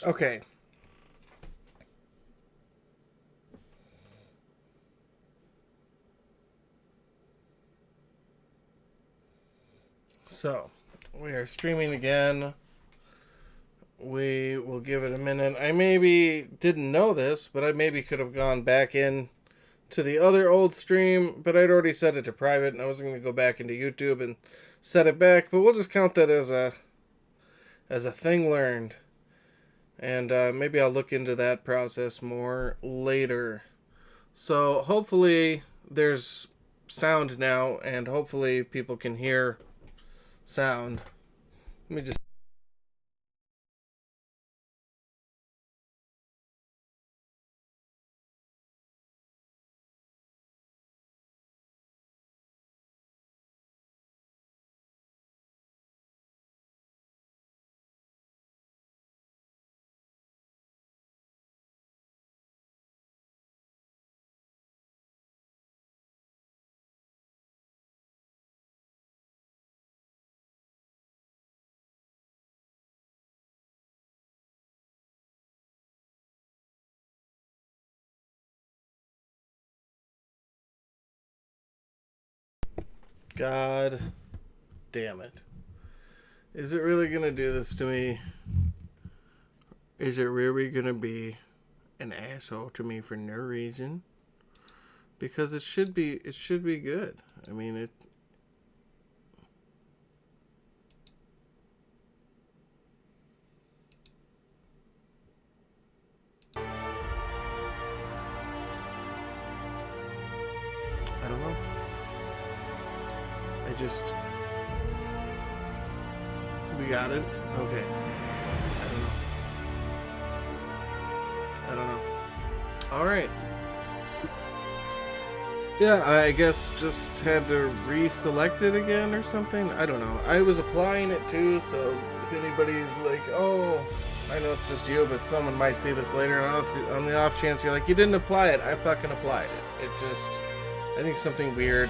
Okay. So, we are streaming again. We will give it a minute. I maybe didn't know this, but I maybe could have gone back in to the other old stream, but I'd already set it to private, and I wasn't going to go back into YouTube and set it back. But we'll just count that as a thing learned, and maybe I'll look into that process more later. So hopefully there's sound now, and hopefully people can hear sound. Let me just. God damn it. Is it really gonna do this to me? Is it really gonna be an asshole to me for no reason? Because it should be good. I mean it. I don't know. I just. We got it? Okay. I don't know. Alright. Yeah, I guess just had to reselect it again or something. I don't know. I was applying it too, so if anybody's like, oh, I know it's just you, but someone might see this later. On the off chance you're like, you didn't apply it, I fucking applied it. It just, I think something weird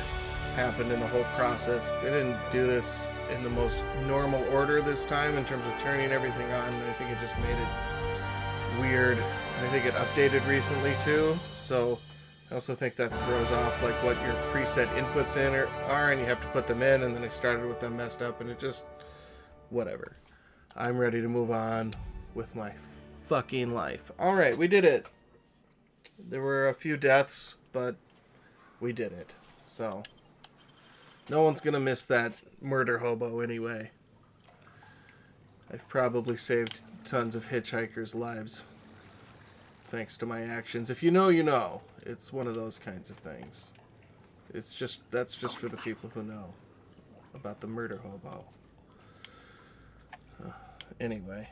happened in the whole process. I didn't do this in the most normal order this time in terms of turning everything on. I think it just made it weird. And I think it updated recently too, so I also think that throws off like what your preset inputs in are, and you have to put them in, and then I started with them messed up, and it just, whatever. I'm ready to move on with my fucking life. Alright, we did it. There were a few deaths, but we did it. So, no one's gonna miss that murder hobo anyway. I've probably saved tons of hitchhikers' lives thanks to my actions. If you know, you know. It's one of those kinds of things. That's just for the people who know about the murder hobo. Anyway.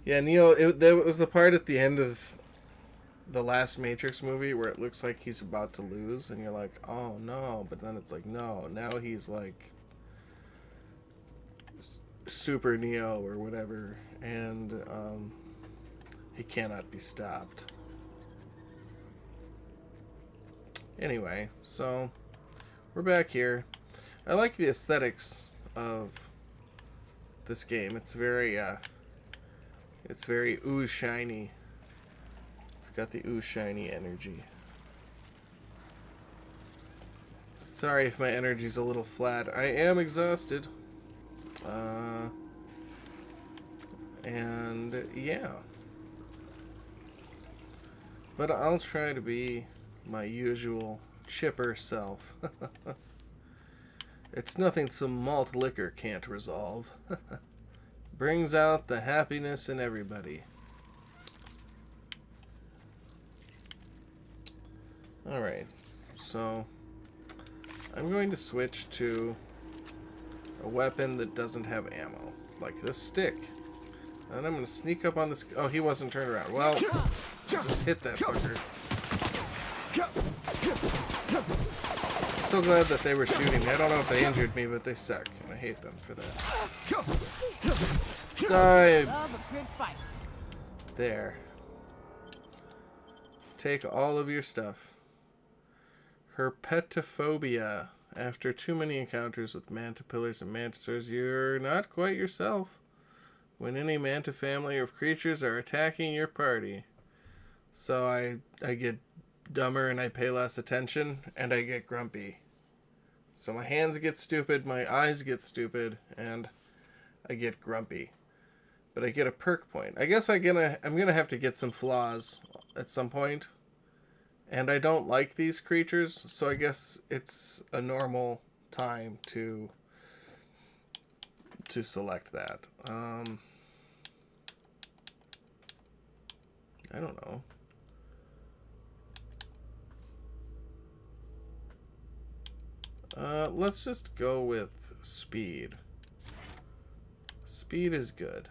Yeah, Neo, that was the part at the end of the last Matrix movie where it looks like he's about to lose, and you're like, oh no, but then it's like, no, now he's like Super Neo or whatever, and he cannot be stopped. Anyway, so we're back here. I like the aesthetics of this game. It's very ooh shiny. It's got the ooh shiny energy. Sorry if my energy's a little flat. I am exhausted. And yeah. But I'll try to be my usual chipper self. It's nothing some malt liquor can't resolve. Brings out the happiness in everybody. Alright, so I'm going to switch to a weapon that doesn't have ammo, like this stick. And I'm going to sneak up on this. Oh, he wasn't turned around. Well, just hit that fucker. I'm so glad that they were shooting me. I don't know if they injured me, but they suck, and I hate them for that. Die! There. Take all of your stuff. Herpetophobia. After too many encounters with mantipillars and mantisaurs, you're not quite yourself. When any manta family of creatures are attacking your party. So I get dumber and I pay less attention and I get grumpy. So my hands get stupid, my eyes get stupid, and I get grumpy. But I get a perk point. I guess I'm gonna have to get some flaws at some point. And I don't like these creatures, so I guess it's a normal time to select that. I don't know. Let's just go with speed. Speed is good.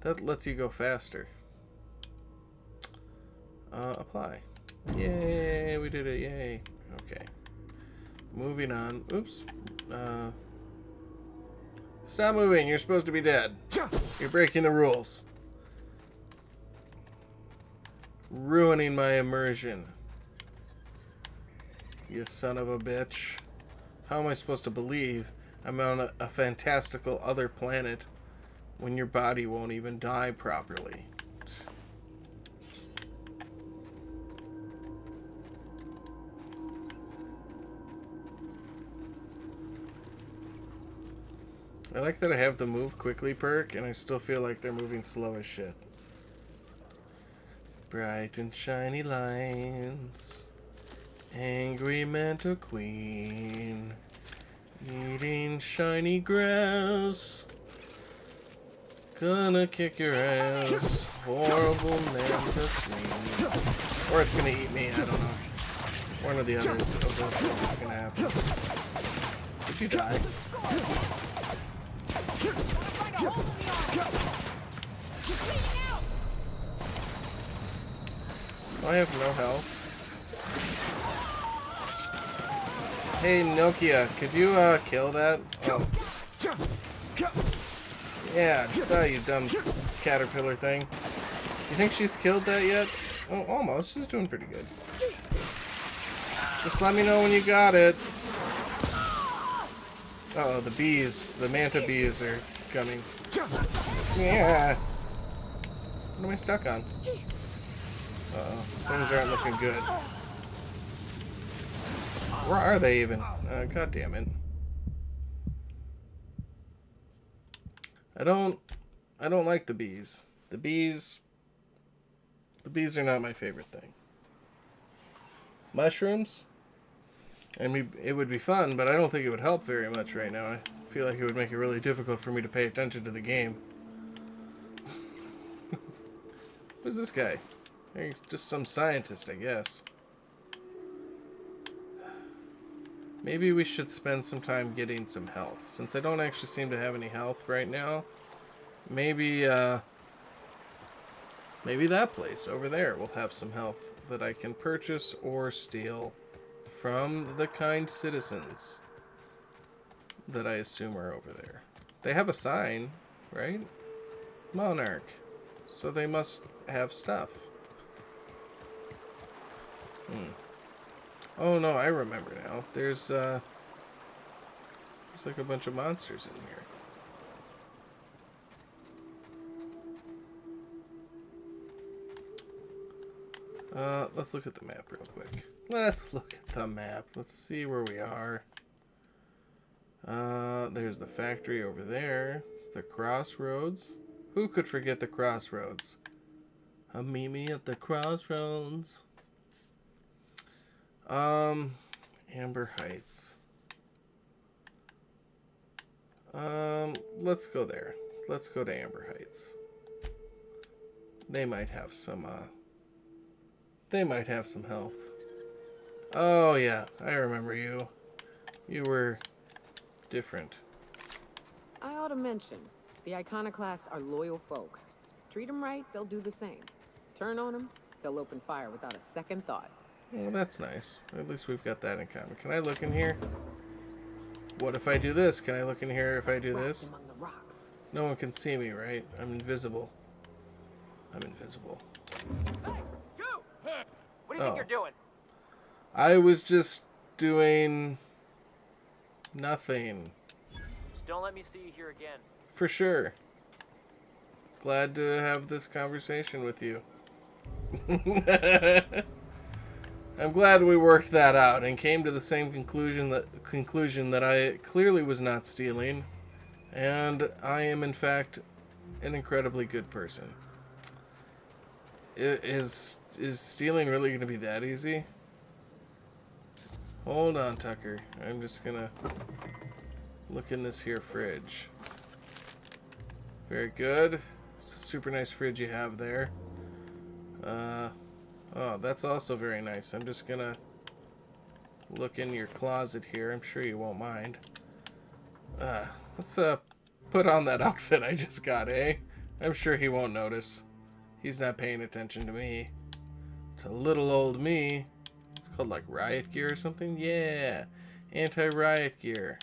That lets you go faster. Apply. Yay, we did it, yay. Okay. Moving on. Oops. Stop moving, you're supposed to be dead. You're breaking the rules. Ruining my immersion. You son of a bitch. How am I supposed to believe I'm on a fantastical other planet when your body won't even die properly? I like that I have the move quickly perk, and I still feel like they're moving slow as shit. Bright and shiny lines. Angry Manta Queen. Eating shiny grass. Gonna kick your ass. Horrible Manta Queen. Or it's gonna eat me, I don't know. One or the other of those things is gonna happen. Did you die? I have no health. Hey Nokia, could you kill that? Oh. Yeah, die you dumb caterpillar thing. You think she's killed that yet? Oh, almost. She's doing pretty good. Just let me know when you got it. Uh oh, the bees, the manta bees are coming. Yeah. What am I stuck on? Uh-oh, things aren't looking good. Where are they even? God damn it. I don't like the bees. The bees are not my favorite thing. Mushrooms? I mean, it would be fun, but I don't think it would help very much right now. I feel like it would make it really difficult for me to pay attention to the game. Who's this guy? He's just some scientist, I guess. Maybe we should spend some time getting some health. Since I don't actually seem to have any health right now, maybe maybe that place over there will have some health that I can purchase or steal from the kind citizens that I assume are over there. They have a sign, right? Monarch. So they must have stuff. Oh no, I remember now. There's like a bunch of monsters in here. Let's look at the map real quick. Let's look at the map. Let's see where we are. There's the factory over there. It's the crossroads. Who could forget the crossroads? Meet me at the crossroads. Amber Heights. Let's go there. Let's go to Amber Heights. They might have some health. Oh yeah, I remember you. You were different. I ought to mention, the Iconoclasts are loyal folk. Treat them right, they'll do the same. Turn on them, they'll open fire without a second thought. Well, that's nice. At least we've got that in common. Can I look in here? What if I do this? Can I look in here if I do this? Among the rocks. No one can see me, right? I'm invisible. I'm invisible. Hey, you! What do you think you're doing? I was just doing Nothing. Just don't let me see you here again. For sure. Glad to have this conversation with you. I'm glad we worked that out and came to the same conclusion that I clearly was not stealing, and I am in fact an incredibly good person. Is stealing really going to be that easy? Hold on, Tucker. I'm just gonna look in this here fridge. Very good. It's a super nice fridge you have there. Oh, that's also very nice. I'm just gonna look in your closet here. I'm sure you won't mind. Let's put on that outfit I just got, eh? I'm sure he won't notice. He's not paying attention to me. To little old me. It's called like riot gear or something? Yeah. Anti-riot gear.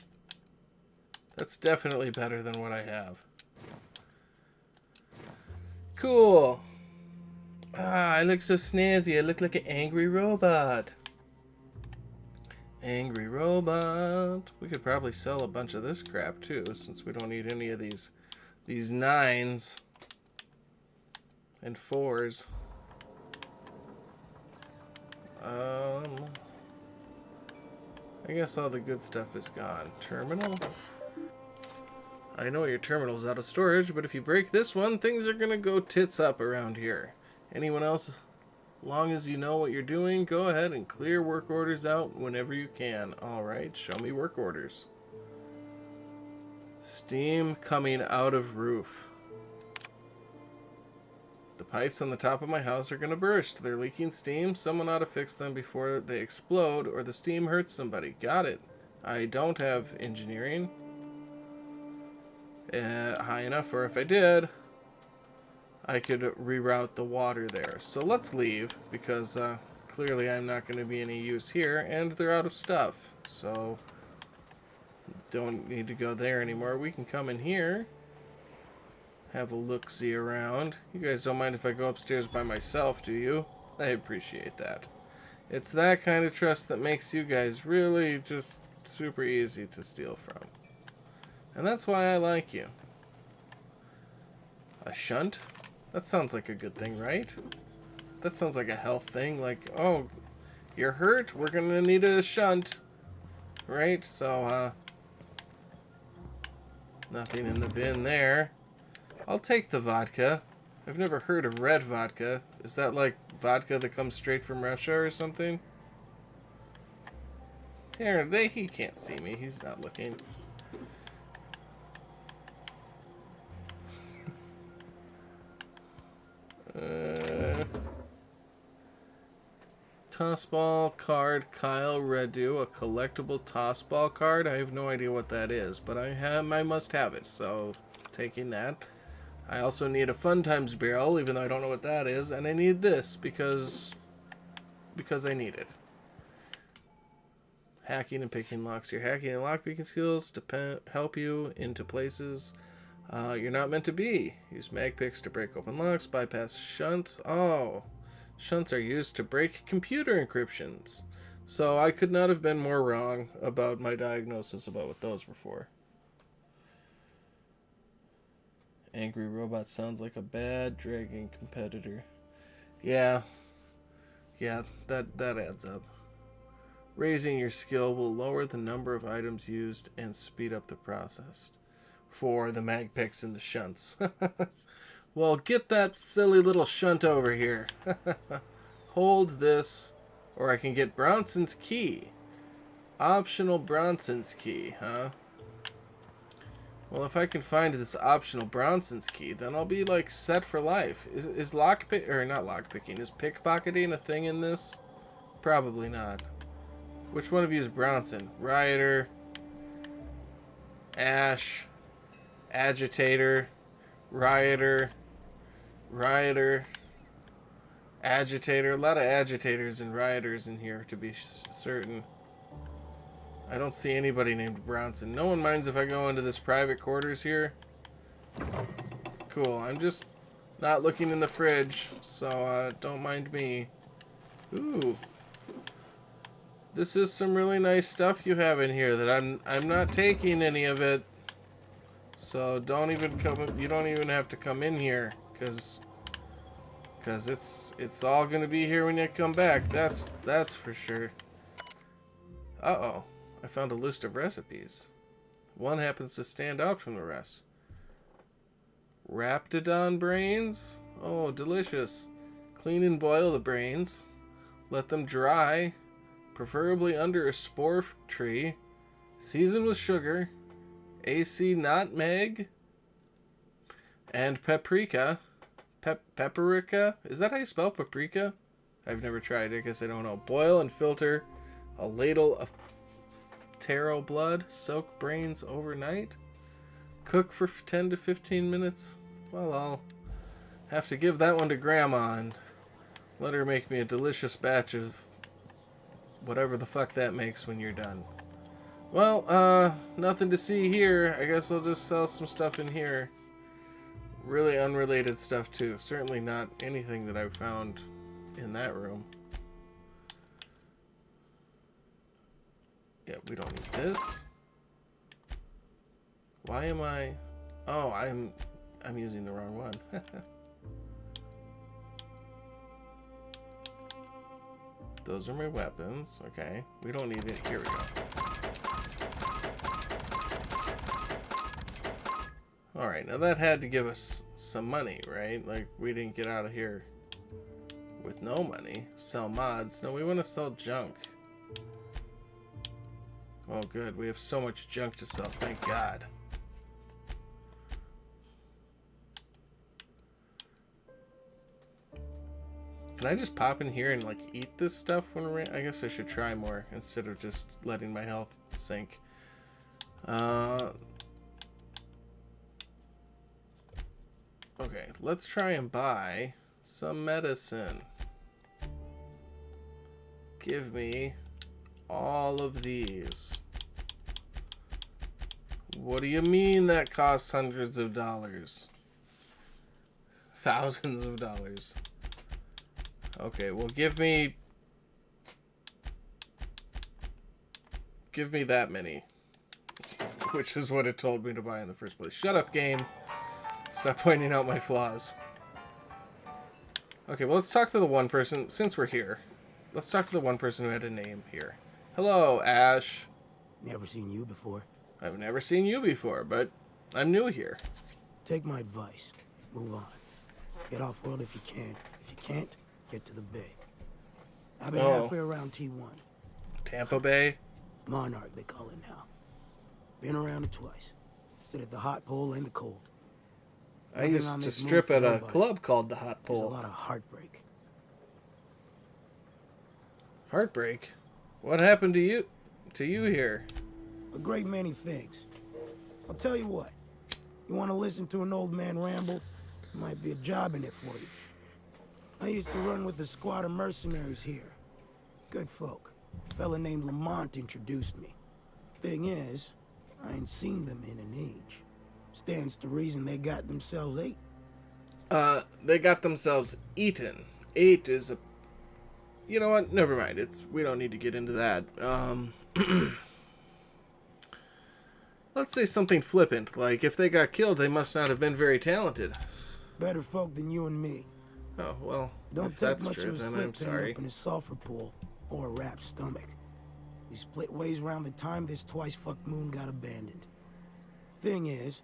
That's definitely better than what I have. Cool. I look so snazzy. I look like an angry robot. Angry robot. We could probably sell a bunch of this crap too, since we don't need any of these 9s and 4s. I guess all the good stuff is gone. Terminal? I know your terminal's out of storage, but if you break this one, things are gonna go tits up around here. Anyone else, long as you know what you're doing, go ahead and clear work orders out whenever you can. Alright, show me work orders. Steam coming out of roof. The pipes on the top of my house are going to burst. They're leaking steam. Someone ought to fix them before they explode or the steam hurts somebody. Got it. I don't have engineering high enough, or if I did, I could reroute the water there. So let's leave, because clearly I'm not going to be any use here, and they're out of stuff. So don't need to go there anymore. We can come in here, have a look-see around. You guys don't mind if I go upstairs by myself, do you? I appreciate that. It's that kind of trust that makes you guys really just super easy to steal from. And that's why I like you. A shunt? That sounds like a good thing, right? That sounds like a health thing. Like, oh, you're hurt? We're gonna need a shunt. Right? So, nothing in the bin there. I'll take the vodka. I've never heard of red vodka. Is that like vodka that comes straight from Russia or something? Here, he can't see me. He's not looking. Tossball card, Kyle Redu, a collectible tossball card. I have no idea what that is, but I must have it, so taking that. I also need a Fun Times barrel, even though I don't know what that is, and I need this because I need it. Hacking and picking locks. Your hacking and lockpicking skills help you into places you're not meant to be. Use mag picks to break open locks, bypass shunts. Oh, shunts are used to break computer encryptions. So I could not have been more wrong about my diagnosis about what those were for. Angry robot sounds like a bad dragon competitor. Yeah, that adds up. Raising your skill will lower the number of items used and speed up the process for the mag picks and the shunts. Well, get that silly little shunt over here. Hold this, or I can get Bronson's key. Optional Bronson's key, huh? Well, if I can find this optional Bronson's key, then I'll be like set for life. Is lockpick, or not lockpicking, is pickpocketing a thing in this? Probably not. Which one of you is Bronson? Rioter, Ash, Agitator, Rioter, Agitator. A lot of agitators and rioters in here, to be certain. I don't see anybody named Bronson. No one minds if I go into this private quarters here. Cool. I'm just not looking in the fridge, so don't mind me. Ooh. This is some really nice stuff you have in here that I'm not taking any of it. So don't even come. You don't even have to come in here, cause it's all gonna be here when you come back. That's for sure. Uh-oh. I found a list of recipes. One happens to stand out from the rest. Raptidon brains? Oh, delicious. Clean and boil the brains. Let them dry, preferably under a spore tree. Season with sugar, AC nutmeg, and paprika. Paprika? Is that how you spell paprika? I've never tried it. I guess I don't know. Boil and filter a ladle of taro blood. Soak brains overnight. Cook for 10 to 15 minutes. Well, I'll have to give that one to Grandma and let her make me a delicious batch of whatever the fuck that makes when you're done. Well, nothing to see here. I guess I'll just sell some stuff in here. Really unrelated stuff, too. Certainly not anything that I've found in that room. Yeah, we don't need this. Why am I... Oh, I'm using the wrong one. Those are my weapons. Okay, we don't need it. Here we go. Alright, now that had to give us some money, right? Like, we didn't get out of here with no money. Sell mods. No, we want to sell junk. Oh, good. We have so much junk to sell. Thank God. Can I just pop in here and, like, eat this stuff when we're in? I guess I should try more instead of just letting my health sink. Okay, let's try and buy some medicine. Give me all of these. What do you mean that costs hundreds of dollars? Thousands of dollars. Okay, well, give me that many, which is what it told me to buy in the first place. Shut up, game. Stop pointing out my flaws. Okay, well, let's talk to the one person, since we're here. Let's talk to the one person who had a name here. Hello, Ash. Never seen you before. I've never seen you before, but I'm new here. Take my advice. Move on. Get off-world if you can. If you can't, get to the bay. I've been halfway around T1. Tampa Bay? Monarch, they call it now. Been around it twice. Stood at the hot pole and the cold. I used to strip at a club called the Hot There's a Pole. lot of heartbreak. Heartbreak? What happened to you here? A great many things. I'll tell you what. You want to listen to an old man ramble? There might be a job in it for you. I used to run with a squad of mercenaries here. Good folk. A fella named Lamont introduced me. Thing is, I ain't seen them in an age. Stands to reason they got themselves ate. They got themselves eaten. Ate is a... You know what? Never mind. We don't need to get into that. Let's say something flippant, like if they got killed, they must not have been very talented. Better folk than you and me. Oh, well, Don't if take that's much true, of a then slip I'm to end sorry. up in a sulfur pool or a wrapped stomach. We split ways around the time this twice-fucked moon got abandoned. Thing is,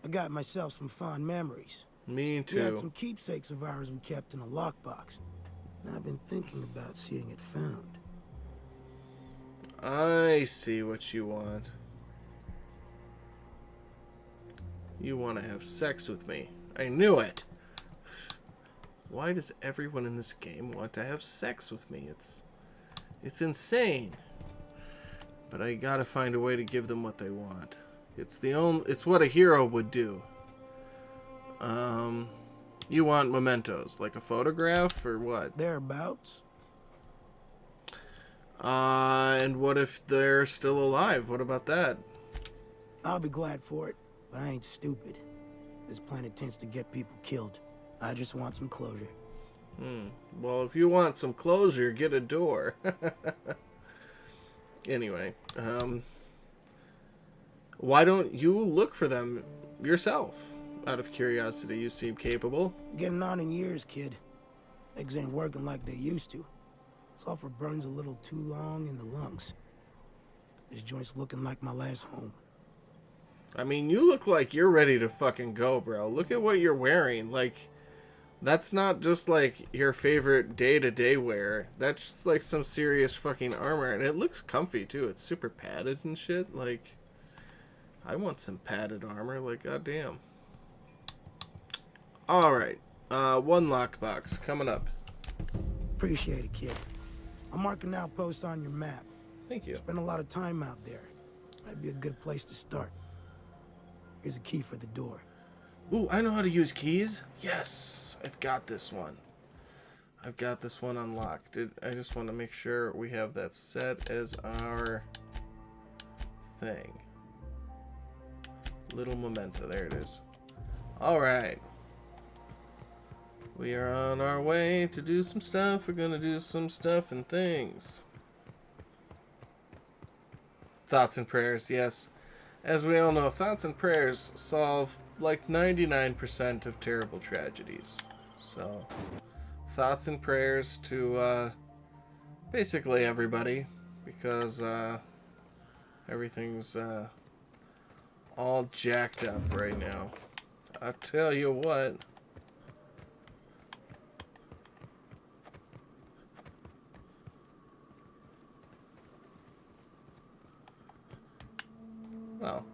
I got myself some fond memories. Me We had too. some keepsakes of ours we kept in a lockbox. And I've been thinking about seeing it found. I see what you want. You want to have sex with me. I knew it. Why does everyone in this game want to have sex with me? It's insane. But I gotta find a way to give them what they want. It's what a hero would do. You want mementos, like a photograph or what? Thereabouts? And what if they're still alive? What about that? I'll be glad for it, but I ain't stupid. This planet tends to get people killed. I just want some closure. Well, if you want some closure, get a door. Anyway, why don't you look for them yourself? Out of curiosity, you seem capable. Getting on in years, kid. Legs ain't working like they used to. Sulfur burns a little too long in the lungs. This joint's looking like my last home. I mean, you look like you're ready to fucking go, bro. Look at what you're wearing. Like, that's not just like your favorite day-to-day wear. That's just like some serious fucking armor. And it looks comfy too. It's super padded and shit. Like, I want some padded armor. Like, goddamn. Alright. One lockbox coming up. Appreciate it, kid. I'm marking outposts on your map. Thank you. Spent a lot of time out there. Might be a good place to start. Here's a key for the door. Ooh, I know how to use keys. Yes, I've got this one. I've got this one unlocked. I just want to make sure we have that set as our thing. Little memento. There it is. Alright. We are on our way to do some stuff. We're going to do some stuff and things. Thoughts and prayers, yes. As we all know, thoughts and prayers solve like 99% of terrible tragedies. So, thoughts and prayers to basically everybody, because everything's all jacked up right now. I'll tell you what. Well.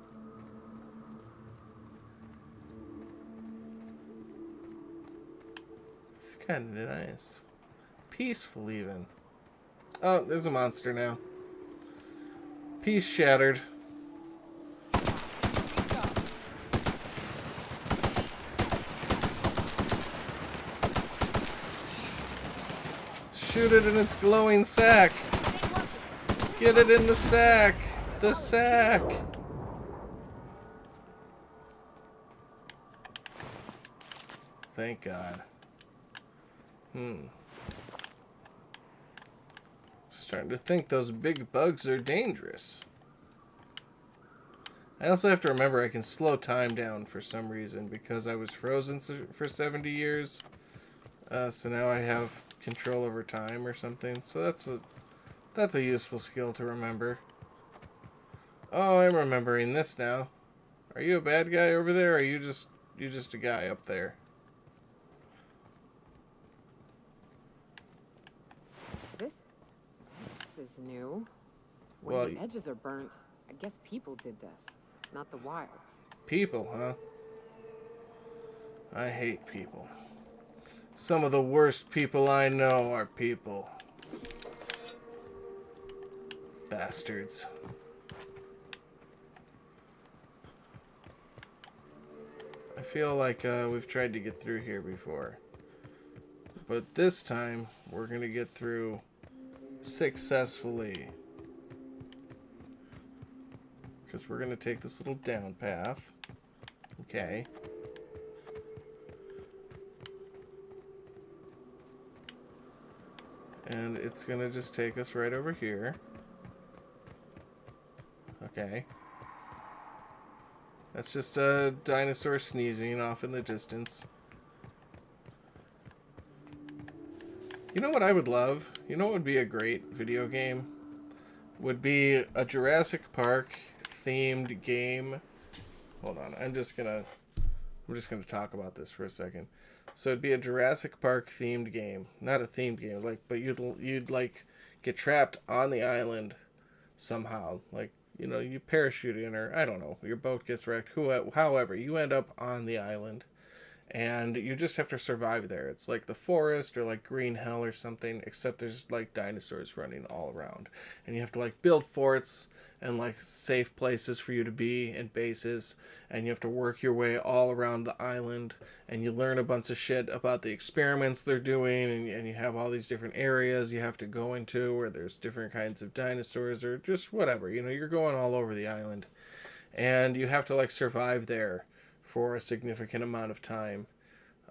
It's kind of nice. Peaceful, even. Oh, there's a monster now. Peace shattered. Shoot it in its glowing sack. Get it in the sack. The sack. Thank God. Starting to think those big bugs are dangerous. I also have to remember I can slow time down for some reason because I was frozen for 70 years. So now I have control over time or something. So that's a useful skill to remember. Oh, I'm remembering this now. Are you a bad guy over there, or are you just a guy up there? This is new. When Well, the edges are burnt, I guess people did this, not the wilds. People, huh? I hate people. Some of the worst people I know are people. Bastards. I feel like we've tried to get through here before. But this time, we're going to get through successfully. Because we're going to take this little down path. Okay. And it's going to just take us right over here. Okay. That's just a dinosaur sneezing off in the distance. You know what I would love? You know what would be a great video game? Would be a Jurassic Park themed game. Hold on, I'm just gonna talk about this for a second. So it'd be a Jurassic Park themed game, not a themed game, like, but you'd like get trapped on the island somehow, like, you know, you parachute in, or I don't know, your boat gets wrecked, however, you end up on the island, and you just have to survive there. It's like the forest or like Green Hell or something, except there's like dinosaurs running all around, and you have to like build forts and like safe places for you to be and bases, and you have to work your way all around the island, and you learn a bunch of shit about the experiments they're doing, and you have all these different areas you have to go into where there's different kinds of dinosaurs or just whatever, you know, you're going all over the island, and you have to like survive there for a significant amount of time.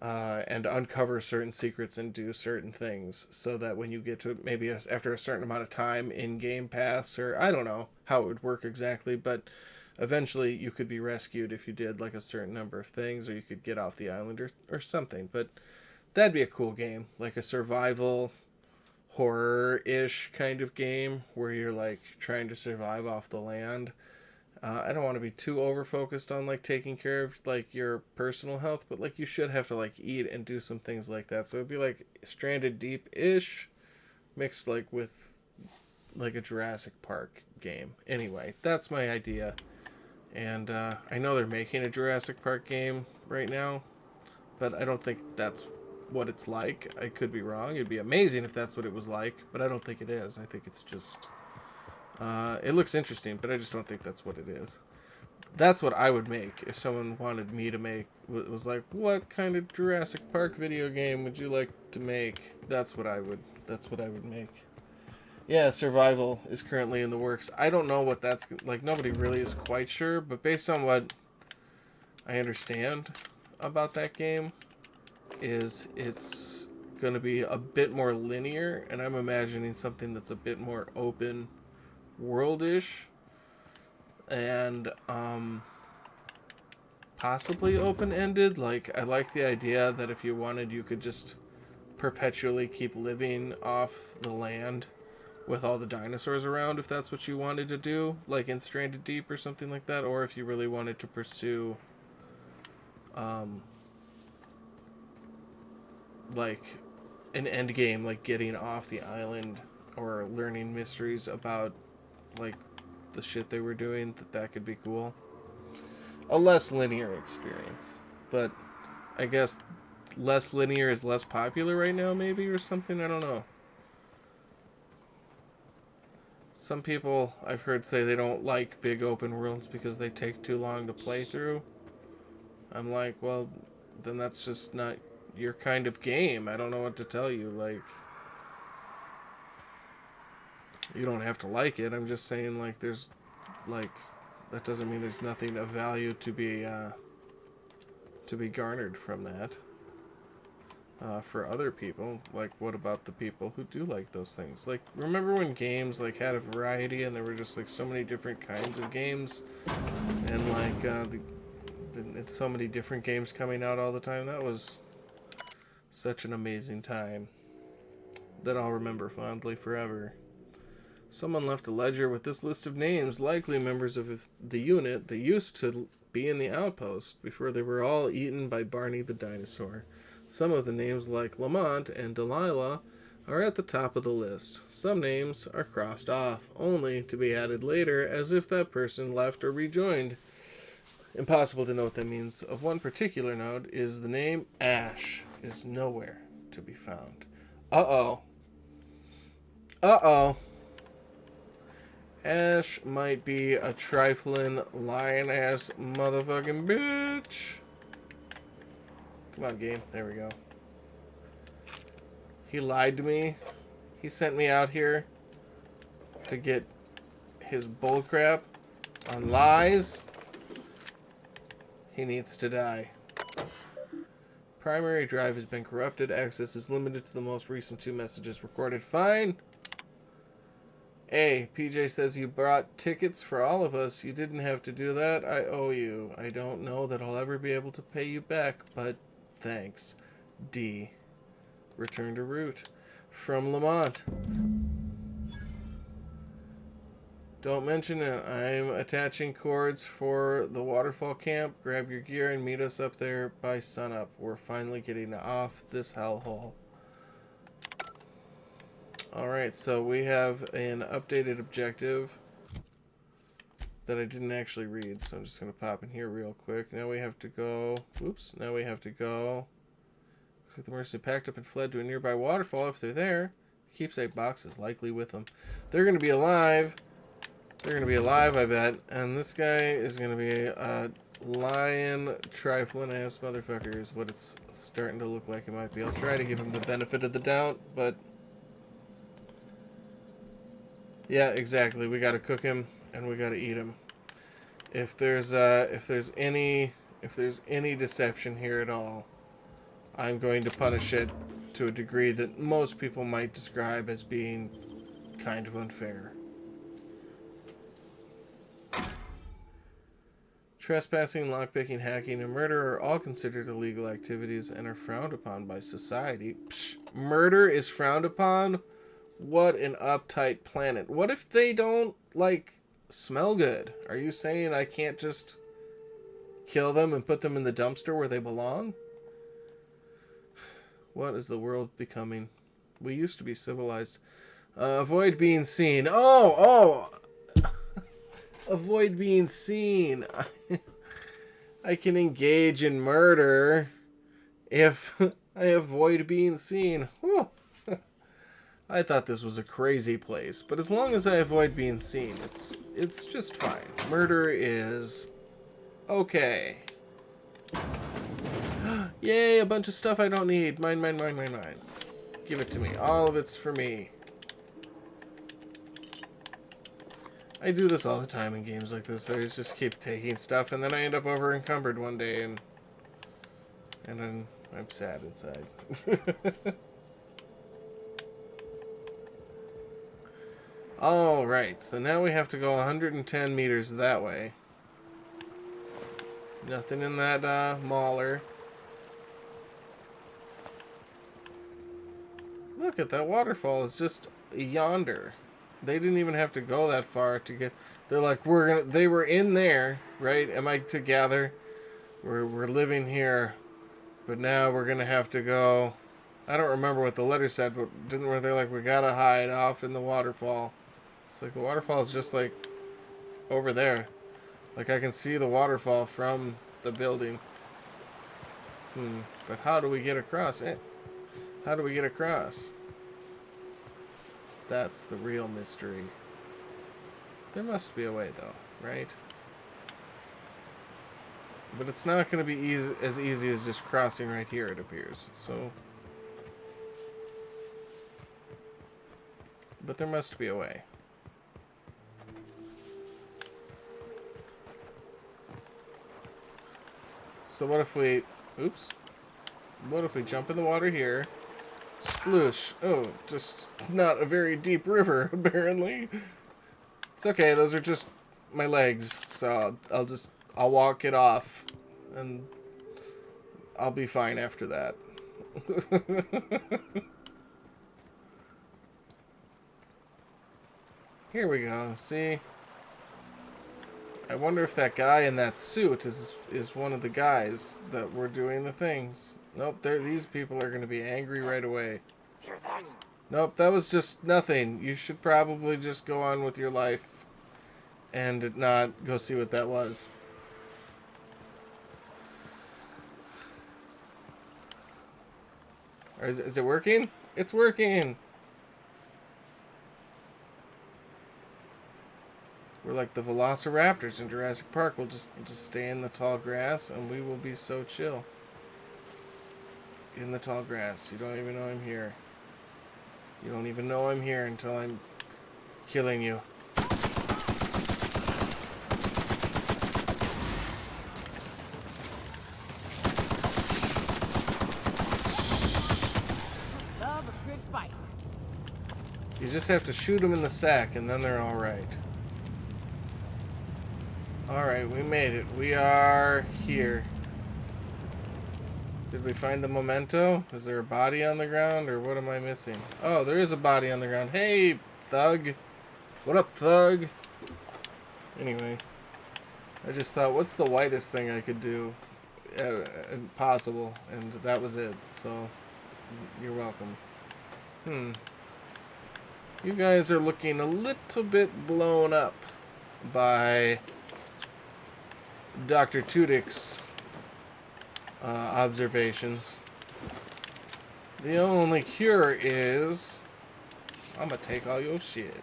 and uncover certain secrets and do certain things, so that when you get to maybe after a certain amount of time in Game Pass, or I don't know how it would work exactly, but eventually you could be rescued if you did like a certain number of things, or you could get off the island or something. But that'd be a cool game, like a survival horror-ish kind of game where you're like trying to survive off the land. I don't want to be too over focused on like taking care of like your personal health, but like you should have to like eat and do some things like that. So it'd be like Stranded Deep-ish mixed like with like a Jurassic Park game. Anyway, that's my idea. And I know they're making a Jurassic Park game right now, but I don't think that's what it's like. I could be wrong. It'd be amazing if that's what it was like, but I don't think it is. I think it's just... it looks interesting, but I just don't think that's what it is. That's what I would make if someone wanted me to make. Was like, what kind of Jurassic Park video game would you like to make? That's what I would make. Yeah, survival is currently in the works. I don't know what that's like. Nobody really is quite sure, but based on what I understand about that game, is it's going to be a bit more linear, and I'm imagining something that's a bit more open world-ish, and possibly open-ended. Like, I like the idea that if you wanted, you could just perpetually keep living off the land with all the dinosaurs around, if that's what you wanted to do, like in Stranded Deep or something like that, or if you really wanted to pursue like an end game, like getting off the island or learning mysteries about like the shit they were doing, that could be cool. A less linear experience, but I guess less linear is less popular right now, maybe, or something. I don't know. Some people I've heard say they don't like big open worlds because they take too long to play through. I'm like, well, then that's just not your kind of game. I don't know what to tell you. Like, you don't have to like it. I'm just saying, like, there's, like, that doesn't mean there's nothing of value to be garnered from that. For other people, like, what about the people who do like those things? Like, remember when games like had a variety and there were just like so many different kinds of games, and like it's so many different games coming out all the time? That was such an amazing time that I'll remember fondly forever. Someone left a ledger with this list of names, likely members of the unit that used to be in the outpost before they were all eaten by Barney the dinosaur. Some of the names, like Lamont and Delilah, are at the top of the list. Some names are crossed off, only to be added later as if that person left or rejoined. Impossible to know what that means. Of one particular note is the name Ash is nowhere to be found. Uh-oh. Uh-oh. Ash might be a trifling, lying-ass motherfucking bitch. Come on, game. There we go. He lied to me. He sent me out here to get his bullcrap on lies. He needs to die. Primary drive has been corrupted. Access is limited to the most recent 2 messages recorded. Fine. Hey, PJ says you brought tickets for all of us. You didn't have to do that. I owe you. I don't know that I'll ever be able to pay you back, but thanks. D. Return to route. From Lamont. Don't mention it. I'm attaching cords for the waterfall camp. Grab your gear and meet us up there by sunup. We're finally getting off this hellhole. Alright, so we have an updated objective that I didn't actually read, so I'm just going to pop in here real quick. Now we have to go... Oops. Now we have to go... The mercenary packed up and fled to a nearby waterfall. If they're there, the keepsake box is likely with them. They're going to be alive. They're going to be alive, I bet. And this guy is going to be a lying, trifling ass motherfucker is what it's starting to look like it might be. I'll try to give him the benefit of the doubt, but... Yeah, exactly. We got to cook him and we got to eat him. If there's any deception here at all, I'm going to punish it to a degree that most people might describe as being kind of unfair. Trespassing, lockpicking, hacking, and murder are all considered illegal activities and are frowned upon by society. Psh, murder is frowned upon? What an uptight planet. What if they don't, like, smell good? Are you saying I can't just kill them and put them in the dumpster where they belong? What is the world becoming? We used to be civilized. Avoid being seen. Oh! Avoid being seen. I can engage in murder if I avoid being seen. Whew. I thought this was a crazy place, but as long as I avoid being seen, it's just fine. Murder is okay. Yay, a bunch of stuff I don't need. Mine. Give it to me. All of it's for me. I do this all the time in games like this. I just keep taking stuff, and then I end up over encumbered one day, and then I'm sad inside. Alright, so now we have to go 110 meters that way. Nothing in that mauler. Look at that waterfall. It's just yonder. They didn't even have to go that far to get. They're like, they were in there, right? Am I to gather? We're living here, but now we're gonna have to go. I don't remember what the letter said, but were they like, we gotta hide off in the waterfall? It's like the waterfall is just like over there. Like I can see the waterfall from the building. But how do we get across it? How do we get across? That's the real mystery. There must be a way, though, right? But it's not going to be as easy as just crossing right here, it appears. So, but there must be a way. So what if we... Oops. What if we jump in the water here? Sploosh. Oh, just not a very deep river, apparently. It's okay, those are just my legs, so I'll walk it off, and I'll be fine after that. Here we go, see? I wonder if that guy in that suit is one of the guys that were doing the things. Nope, these people are going to be angry right away. Hear that? Nope, that was just nothing. You should probably just go on with your life and not go see what that was. Or is it working? It's working! We're like the velociraptors in Jurassic Park. We'll just stay in the tall grass and we will be so chill. In the tall grass. You don't even know I'm here. You don't even know I'm here until I'm killing you. Love a good fight. You just have to shoot them in the sack and then they're alright. Alright, we made it. We are here. Did we find the memento? Is there a body on the ground, or what am I missing? Oh, there is a body on the ground. Hey, thug. What up, thug? Anyway, I just thought, what's the whitest thing I could do possible? And that was it, so you're welcome. You guys are looking a little bit blown up by Dr. Tudyk's observations. The only cure is I'm gonna take all your shit.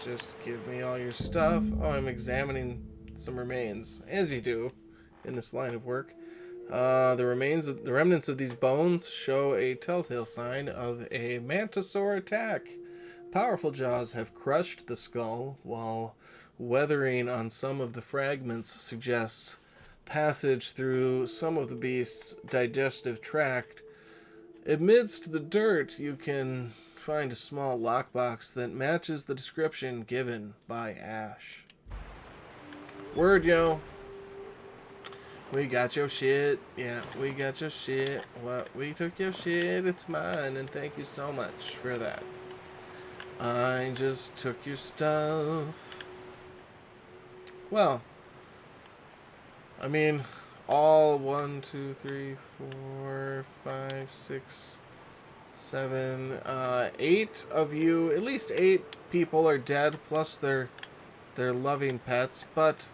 Just give me all your stuff. Oh, I'm examining some remains, as you do in this line of work. The remnants of these bones show a telltale sign of a mantisaur attack. Powerful jaws have crushed the skull, while weathering on some of the fragments suggests passage through some of the beast's digestive tract. Amidst the dirt, you can find a small lockbox that matches the description given by Ash. Word, yo. We got your shit. Yeah, we got your shit. What? We took your shit. It's mine. And thank you so much for that. I just took your stuff. Well, I mean, all 1, 2, 3, 4, 5, 6, 7, 8 of you, at least 8 people are dead, plus their loving pets, but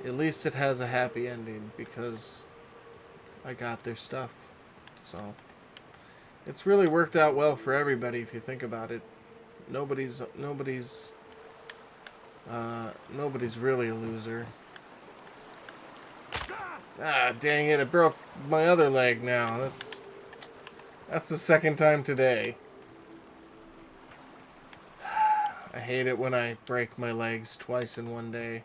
at least it has a happy ending because I got their stuff. So it's really worked out well for everybody if you think about it. Nobody's really a loser. Ah, dang it, it broke my other leg now. That's the second time today. I hate it when I break my legs twice in one day.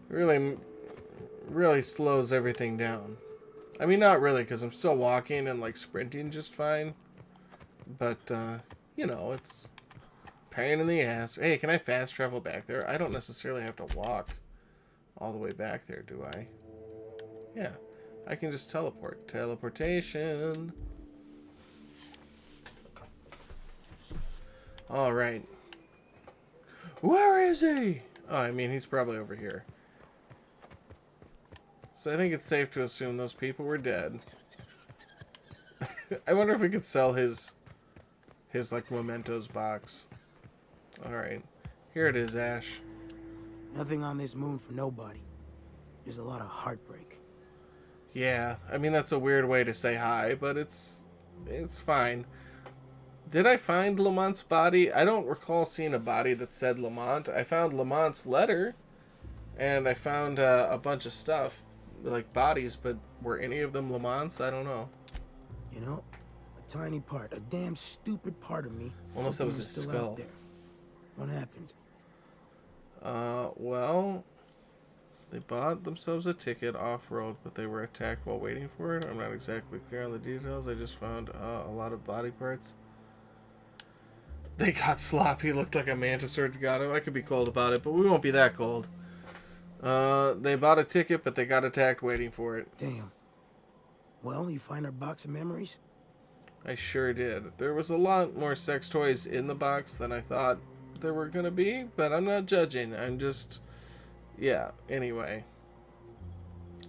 Really slows everything down. I mean, not really, because I'm still walking and, like, sprinting just fine. But, you know, it's pain in the ass. Hey, can I fast travel back there? I don't necessarily have to walk all the way back there, do I? Yeah, I can just teleport. Teleportation. Alright. Where is he? Oh, I mean, he's probably over here. So I think it's safe to assume those people were dead. I wonder if we could sell his like mementos box. Alright. Here it is, Ash. Nothing on this moon for nobody. There's a lot of heartbreak. Yeah, I mean that's a weird way to say hi, but it's fine. Did I find Lamont's body? I don't recall seeing a body that said Lamont. I found Lamont's letter, and I found a bunch of stuff, like bodies, but were any of them Lamont's? I don't know. You know, a tiny part, a damn stupid part of me. Unless it was his still skull. out there. What happened? Well, they bought themselves a ticket off-road, but they were attacked while waiting for it. I'm not exactly clear on the details. I just found a lot of body parts. They got sloppy. Looked like a mantis or got him. I could be cold about it, but we won't be that cold. They bought a ticket, but they got attacked waiting for it. Damn. Well, you find our box of memories? I sure did. There was a lot more sex toys in the box than I thought there were gonna be, but I'm not judging. I'm just... yeah, anyway.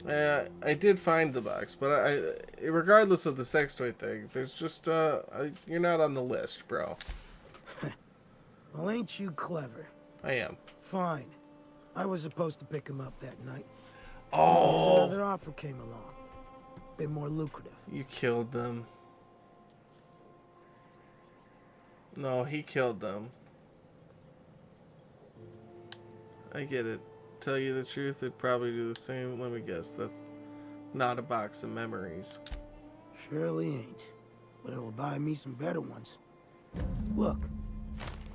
I did find the box, but regardless of the sex toy thing, there's just, you're not on the list, bro. Well, ain't you clever? I am. Fine. I was supposed to pick him up that night. Oh! Another offer came along. Bit more lucrative. You killed them. No, he killed them. I get it. Tell you the truth, it'd probably do the same. Let me guess. That's not a box of memories. Surely ain't. But it'll buy me some better ones. Look,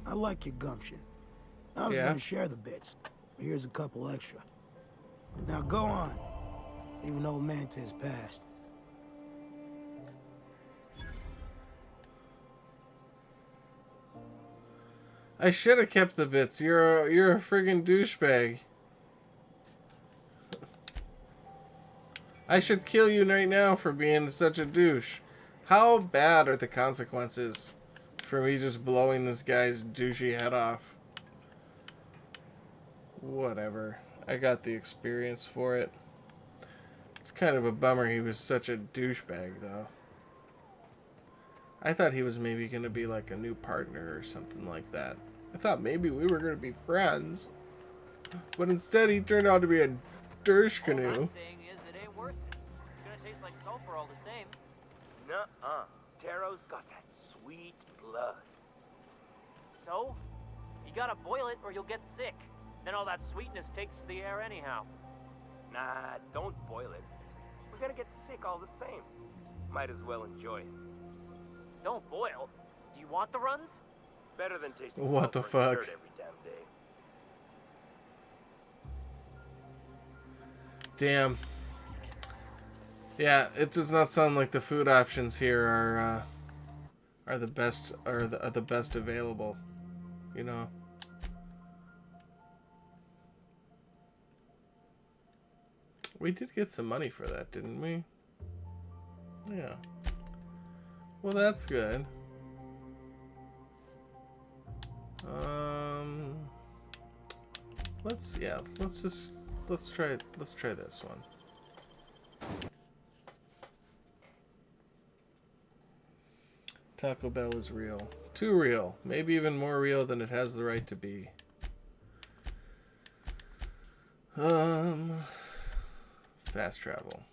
I like your gumption. I was gonna share the bits. But here's a couple extra. Now go on. Leave an old man to his past. I should have kept the bits. You're a friggin' douchebag. I should kill you right now for being such a douche. How bad are the consequences for me just blowing this guy's douchey head off? Whatever. I got the experience for it. It's kind of a bummer he was such a douchebag, though. I thought he was maybe going to be like a new partner or something like that. I thought maybe we were going to be friends. But instead he turned out to be a douche canoe. All I'm saying is it ain't worth it. It's gonna taste like sulfur all the same. Nuh-uh. Taro's got that sweet blood. So? You gotta boil it or you'll get sick. Then all that sweetness takes to the air anyhow. Nah, don't boil it. We're gonna get sick all the same. Might as well enjoy it. Don't boil. Do you want the runs? Better than tasting What the sulfur and fuck? dirt every damn day. Damn. Yeah, it does not sound like the food options here are the best are the best available. You know. We did get some money for that, didn't we? Yeah. Well, that's good. Let's try this one. Taco Bell is real. Too real. Maybe even more real than it has the right to be. Fast travel.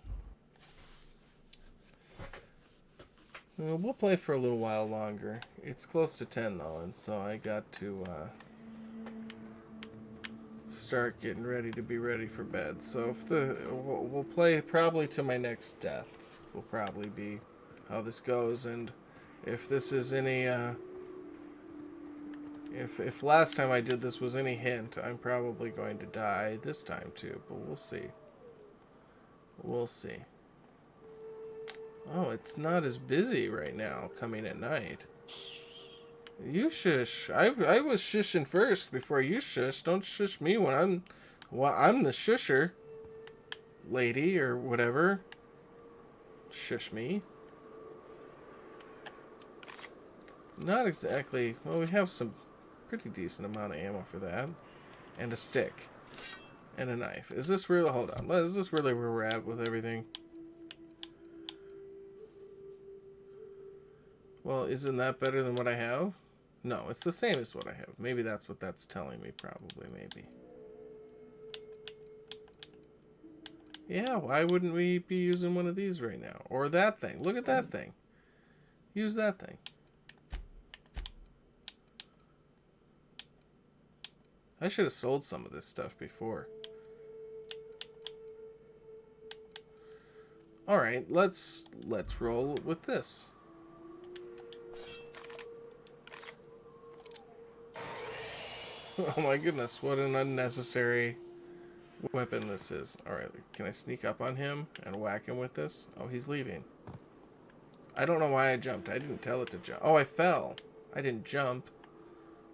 We'll play for a little while longer. It's close to 10 though, and so I got to start getting ready to be ready for bed. So if we'll play probably to my next death. Will probably be how this goes, and if this is any if last time I did this was any hint, I'm probably going to die this time too, but we'll see. We'll see. Oh, it's not as busy right now coming at night. You shush. I was shushing first before you shush. Don't shush me when I'm the shusher. Lady or whatever. Shush me. Not exactly. Well, we have some pretty decent amount of ammo for that. And a stick. And a knife. Is this really... Hold on. Is this really where we're at with everything? Well, isn't that better than what I have? No, it's the same as what I have. Maybe that's what that's telling me. Probably, maybe. Yeah, why wouldn't we be using one of these right now? Or that thing. Look at that thing. Use that thing. I should have sold some of this stuff before. Alright, let's roll with this. Oh my goodness, what an unnecessary weapon this is. Alright, can I sneak up on him and whack him with this? Oh, he's leaving. I don't know why I jumped. I didn't tell it to jump. Oh, I fell. I didn't jump.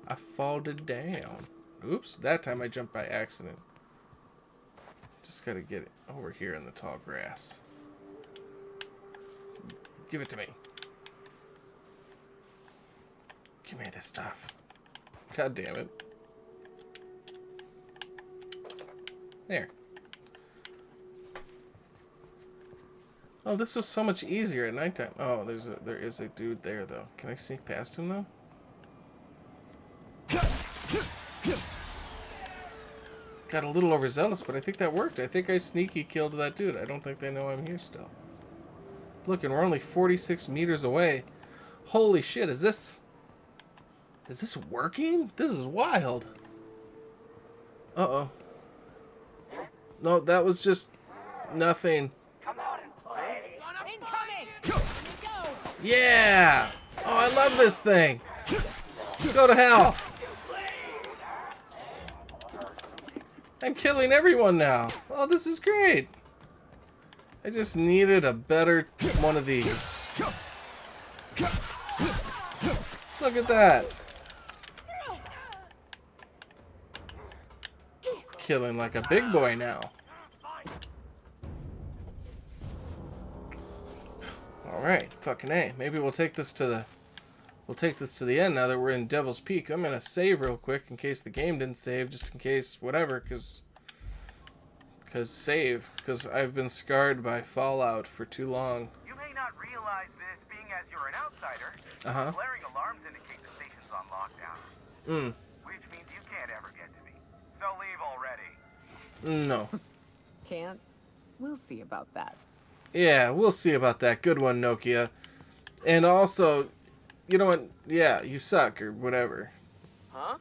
I falled down. Oops, that time I jumped by accident. Just gotta get it over here in the tall grass. Give it to me. Give me this stuff. God damn it. There. Oh, this was so much easier at nighttime. Oh, there is a dude there though. Can I sneak past him though? Got a little overzealous, but I think that worked. I think I sneaky killed that dude. I don't think they know I'm here still. Look, and we're only 46 meters away. Holy shit, is this working? This is wild. Uh-oh. No, that was just nothing. Come out and play. Incoming! Yeah! Oh, I love this thing. Go to hell. I'm killing everyone now. Oh, this is great. I just needed a better one of these. Look at that. Killing like a big boy now. Alright, fucking A. Maybe we'll take this to the end now that we're in Devil's Peak. I'm gonna save real quick in case the game didn't save, just in case whatever, cause I've been scarred by Fallout for too long. You may not realize this, being as you're an outsider. Uh-huh. Blaring alarms indicate the station's on lockdown. Which means you can't ever get to me. So leave already. No. Can't? We'll see about that. Yeah, we'll see about that. Good one, Nokia. And also, you know what? Yeah, you suck or whatever. Huh?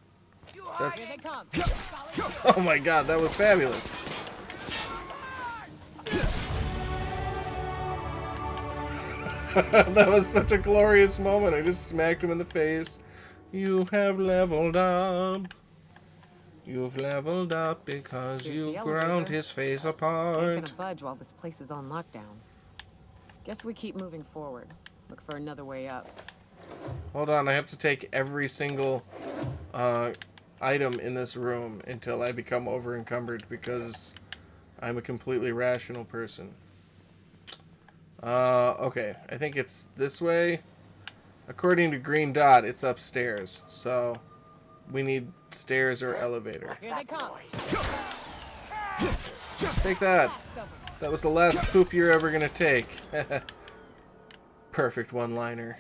That's... Here they come. Oh my god, that was fabulous. That was such a glorious moment. I just smacked him in the face. You have leveled up. You've leveled up because Here's you the ground elevator. his face Ain't apart. gonna budge while this place is on lockdown. Guess we keep moving forward. Look for another way up. Hold on, I have to take every single item in this room until I become over encumbered because I'm a completely rational person. Okay, I think it's this way. According to Green Dot, it's upstairs, so we need stairs or elevator. Here they come. Take that! That was the last poop you're ever gonna take. Perfect one-liner.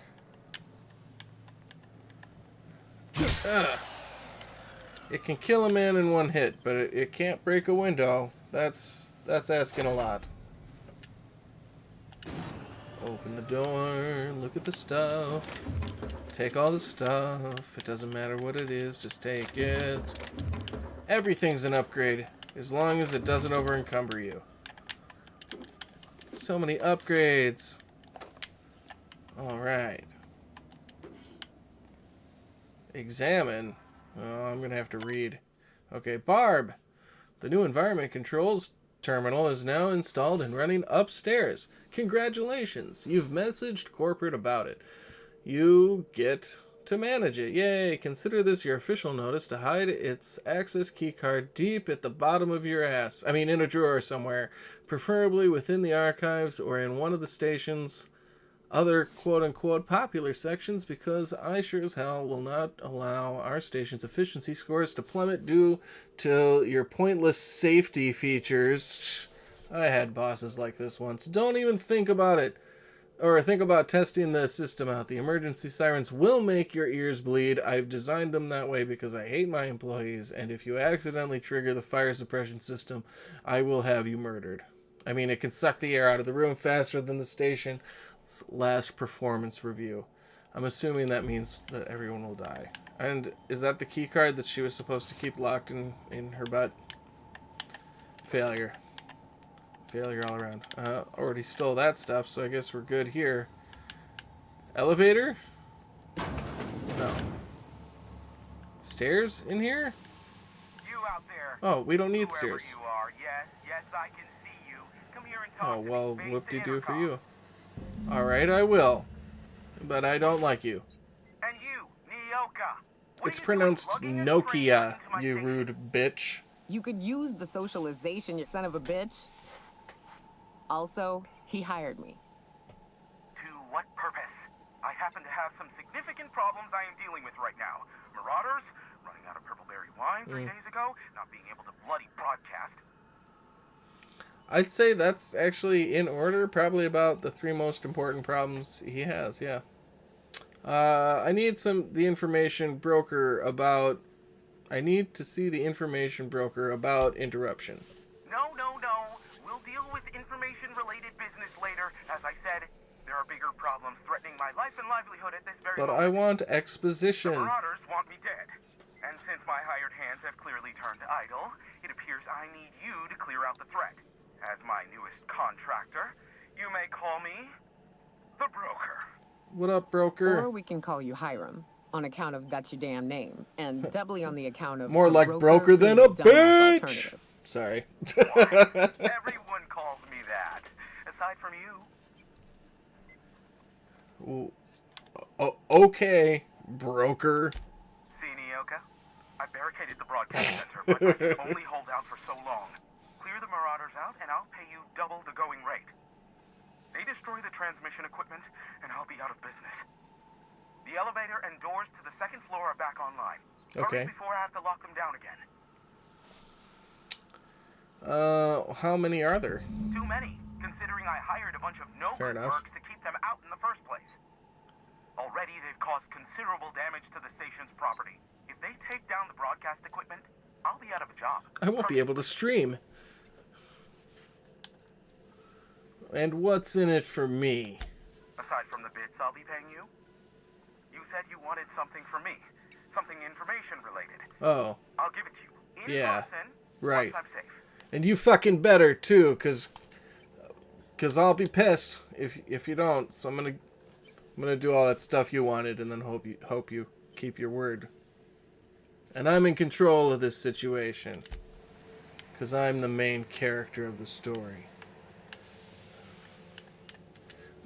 It can kill a man in one hit, but it can't break a window. That's asking a lot. Open the door, look at the stuff. Take all the stuff. It doesn't matter what it is, just take it. Everything's an upgrade, as long as it doesn't over encumber you. So many upgrades. Alright. Examine. Oh, I'm gonna have to read. Okay, Barb. The new environment controls terminal is now installed and running upstairs. Congratulations. You've messaged corporate about it. You get to manage it. Yay. Consider this your official notice to hide its access keycard deep at the bottom of your ass. I mean, in a drawer somewhere. Preferably within the archives or in one of the station's other quote-unquote popular sections, because I sure as hell will not allow our station's efficiency scores to plummet due to your pointless safety features. I had bosses like this once. Don't even think about it. Or think about testing the system out. The emergency sirens will make your ears bleed. I've designed them that way because I hate my employees, and if you accidentally trigger the fire suppression system, I will have you murdered. I mean, it can suck the air out of the room faster than the station's last performance review. I'm assuming that means that everyone will die. And is that the key card that she was supposed to keep locked in her butt? Failure. Failure all around. Already stole that stuff, so I guess we're good here. Elevator? No. Stairs in here? You out there. Oh, we don't need Whoever stairs. you are, yes, I can see you. Come here and talk Oh, to well, me. Face whoop-de-doo the for intercom. you. Alright, I will. But I don't like you. And you, Nyoka. What It's are you pronounced doing, lugging a stranger Nokia, into my you station? rude bitch. You could use the socialization, you son of a bitch. Also, he hired me. To what purpose? I happen to have some significant problems I am dealing with right now. Marauders, running out of purple-berry wine 3 days ago, not being able to bloody broadcast. I'd say that's actually in order, probably about the 3 most important problems he has, yeah. I need the information broker about... I need to see the information broker about interruption. No. We'll deal with information-related business later. As I said, there are bigger problems threatening my life and livelihood at this very But moment. I want The exposition. Marauders want me dead. And since my hired hands have clearly turned idle, it appears I need you to clear out the threat. As my newest contractor, you may call me the broker. What up, Or broker? we can call you Hiram, on account of that's your damn name, and doubly on the account of More a like broker than a being the dumbass bitch! alternative. Sorry. Everyone calls me that. Aside from you. Okay, broker. See, Nyoka? I barricaded the broadcast center, but I can only hold out for so long. Clear the Marauders out, and I'll pay you double the going rate. They destroy the transmission equipment, and I'll be out of business. The elevator and doors to the second floor are back online. Okay. Hurry before I have to lock them down again. How many are there? Too many, considering I hired a bunch of Fair no-good enough. mercs to keep them out in the first place. Already, they've caused considerable damage to the station's property. If they take down the broadcast equipment, I'll be out of a job. I won't be able to stream. And what's in it for me? Aside from the bits I'll be paying you, you said you wanted something from me. Something information-related. Oh, I'll give it to you. In Yeah, person, right. once I'm safe. and you fucking better too, cause I'll be pissed if you don't. So I'm gonna do all that stuff you wanted, and then hope you keep your word. And I'm in control of this situation. Because I'm the main character of the story.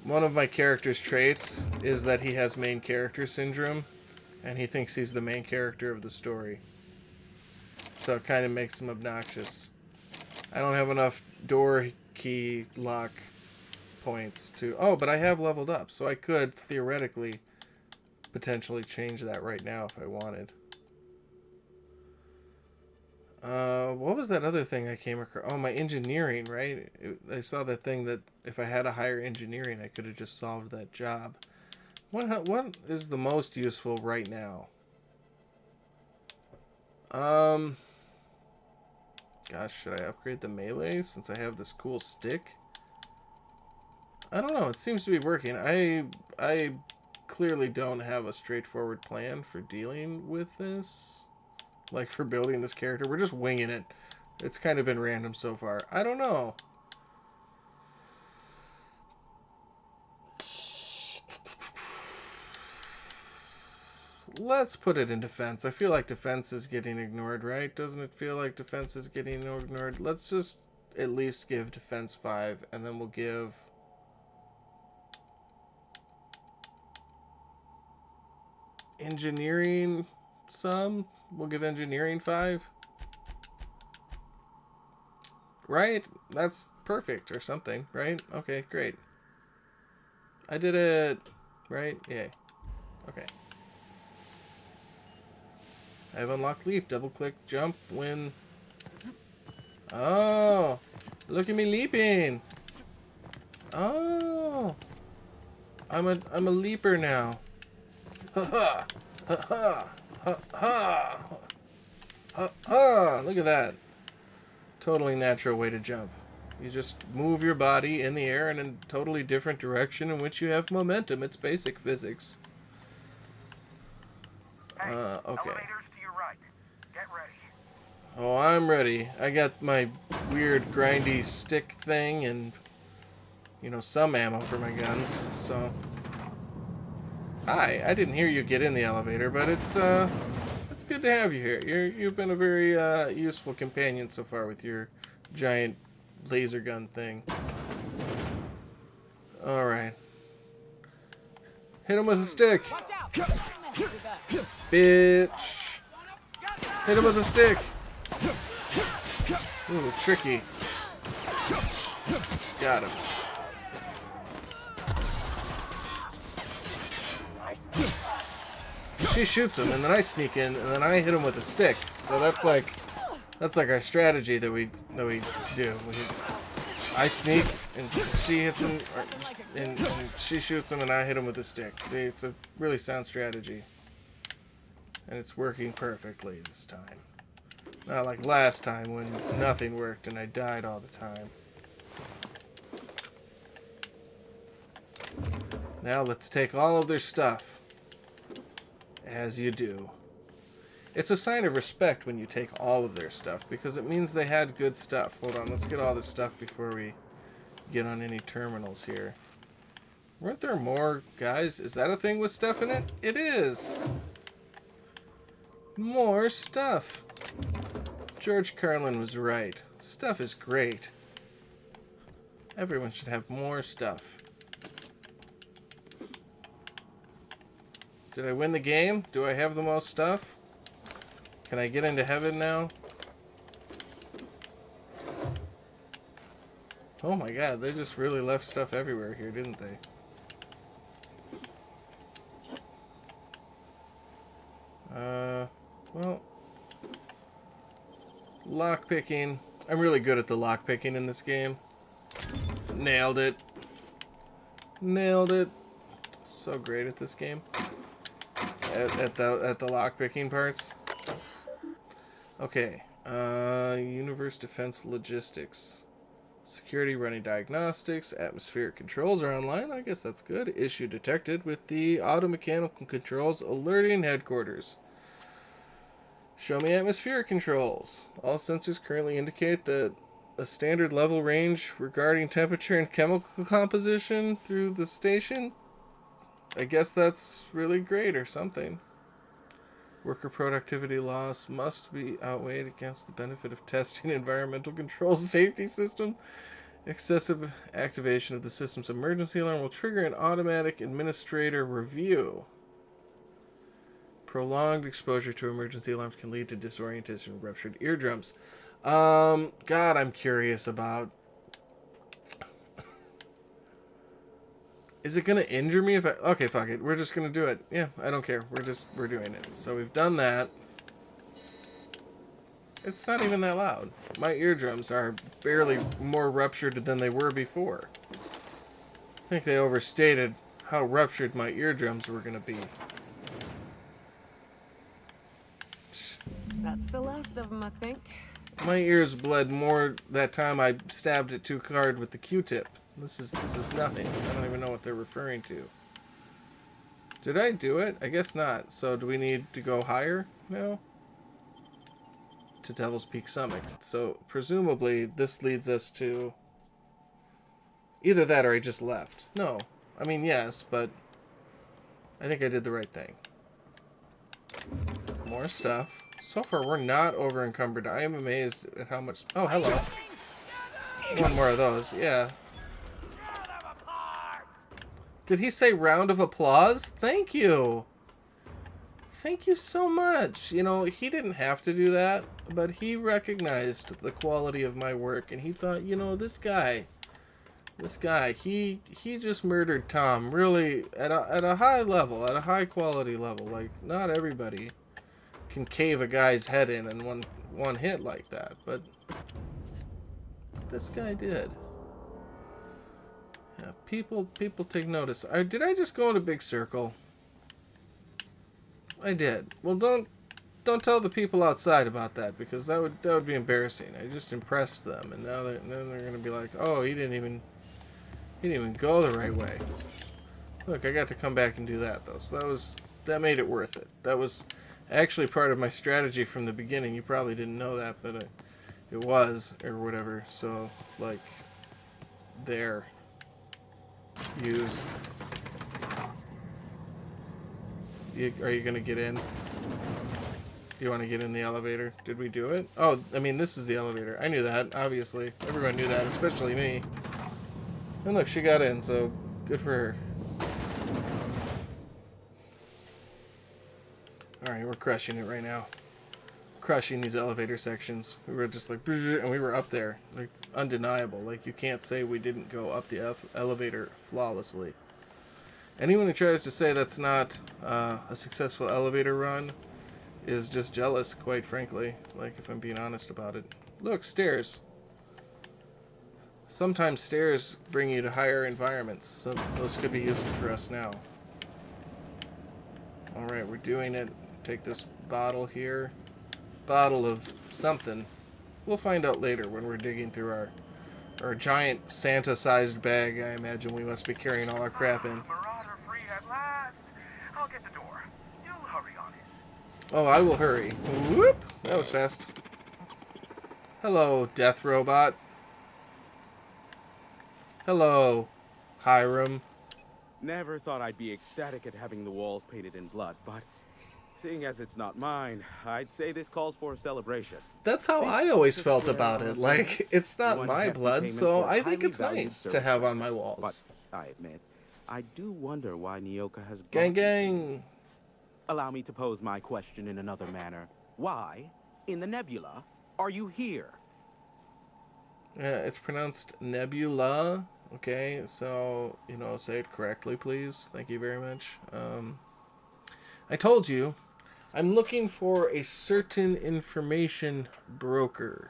One of my character's traits is that he has main character syndrome. And he thinks he's the main character of the story. So it kind of makes him obnoxious. I don't have enough door key lock points to... Oh, but I have leveled up. So I could, theoretically, potentially change that right now if I wanted. What was that other thing I came across? Oh, my engineering, right? I saw that thing that if I had a higher engineering, I could have just solved that job. What is the most useful right now? Gosh, should I upgrade the melee since I have this cool stick? I don't know. It seems to be working. I clearly don't have a straightforward plan for dealing with this. Like, for building this character. We're just winging it. It's kind of been random so far. I don't know. Let's put it in defense. I feel like defense is getting ignored, right? Doesn't it feel like defense is getting ignored? Let's just at least give defense 5, and then we'll give... engineering some? We'll give engineering 5. Right? That's perfect or something, right? Okay, great. I did it. Right? Yay. Okay. I have unlocked leap. Double click jump when... Oh! Look at me leaping! Oh! I'm a leaper now. Ha ha! Ha ha! Ha ha! Ha ha! Look at that. Totally natural way to jump. You just move your body in the air in a totally different direction in which you have momentum. It's basic physics. Hey, Okay. elevators to your right. Get ready. Oh, I'm ready. I got my weird grindy stick thing and, you know, some ammo for my guns, so... Hi, I didn't hear you get in the elevator, but it's good to have you here. You've been a very useful companion so far with your giant laser gun thing. Alright. Hit him with a stick! Bitch! Hit him with a stick! Ooh, tricky. Got him. She shoots him, and then I sneak in, and then I hit him with a stick. So that's like our strategy that we do. I sneak, and she hits him, and she shoots him, and I hit him with a stick. See, it's a really sound strategy, and it's working perfectly this time. Not like last time when nothing worked and I died all the time. Now let's take all of their stuff. As you do. It's a sign of respect when you take all of their stuff, because it means they had good stuff. Hold on, let's get all this stuff before we get on any terminals here. Weren't there more guys? Is that a thing with stuff in it? It is! More stuff! George Carlin was right. Stuff is great. Everyone should have more stuff. Did I win the game? Do I have the most stuff? Can I get into heaven now? Oh my god, they just really left stuff everywhere here, didn't they? Well... Lockpicking. I'm really good at the lockpicking in this game. Nailed it. Nailed it. So great at this game. At the lockpicking parts. Okay. Universe Defense Logistics. Security running diagnostics. Atmospheric controls are online. I guess that's good. Issue detected with the auto-mechanical controls alerting headquarters. Show me atmospheric controls. All sensors currently indicate that a standard level range regarding temperature and chemical composition through the station. I guess that's really great or something. Worker productivity loss must be outweighed against the benefit of testing environmental control safety system. Excessive activation of the system's emergency alarm will trigger an automatic administrator review. Prolonged exposure to emergency alarms can lead to disorientation and ruptured eardrums. God, I'm curious about... Is it going to injure me if I... Okay, fuck it. We're just going to do it. Yeah, I don't care. We're doing it. So we've done that. It's not even that loud. My eardrums are barely more ruptured than they were before. I think they overstated how ruptured my eardrums were going to be. That's the last of them, I think. My ears bled more that time I stabbed it too hard with the Q-tip. This is nothing. I don't even know what they're referring to. Did I do it? I guess not. So do we need to go higher now? To Devil's Peak Summit. So presumably this leads us to either that or I just left. No. I mean, yes, but I think I did the right thing. More stuff. So far, we're not over encumbered. I am amazed at how much... Oh, hello. One more of those. Yeah. Did he say round of applause? Thank you. Thank you so much. You know, he didn't have to do that, but he recognized the quality of my work, and he thought, you know, this guy, he just murdered Tom really at a high level, at a high quality level. Like, not everybody can cave a guy's head in one hit like that, but this guy did. Yeah, people take notice. Did I just go in a big circle? I did. Well, don't tell the people outside about that, because that would be embarrassing. I just impressed them, and now they're gonna be like, oh, he didn't even go the right way. Look, I got to come back and do that though, so that made it worth it. That was actually part of my strategy from the beginning. You probably didn't know that, but it was, or whatever. So, like, there. Use. Are you gonna get in? Do you want to get in the elevator? Did we do it? Oh, I mean, this is the elevator. I knew that, obviously. Everyone knew that, especially me. And look, she got in, so good for her. Alright, we're crushing it right now. Crushing these elevator sections. We were just like, and we were up there. Like, undeniable. Like, you can't say we didn't go up the elevator flawlessly. Anyone who tries to say that's not a successful elevator run is just jealous, quite frankly. Like, if I'm being honest about it. Look, stairs. Sometimes stairs bring you to higher environments, so those could be useful for us now. Alright, we're doing it. Take this bottle here. Bottle of something. We'll find out later when we're digging through our giant Santa-sized bag. I imagine we must be carrying all our crap in. Marauder free at last. I'll get the door. You'll hurry on it. Oh, I will hurry. Whoop! That was fast. Hello, death robot. Hello, Hiram. Never thought I'd be ecstatic at having the walls painted in blood, but seeing as it's not mine, I'd say this calls for a celebration. That's how I always felt about it. Like, it's not my blood, so I think it's nice to have on my walls. But I admit, I do wonder why Nyoka has Gang, brought you to gang. me. Allow me to pose my question in another manner. Why, in the nebula, are you here? Yeah, it's pronounced Nebula. Okay, so, you know, say it correctly, please. Thank you very much. I told you, I'm looking for a certain information broker.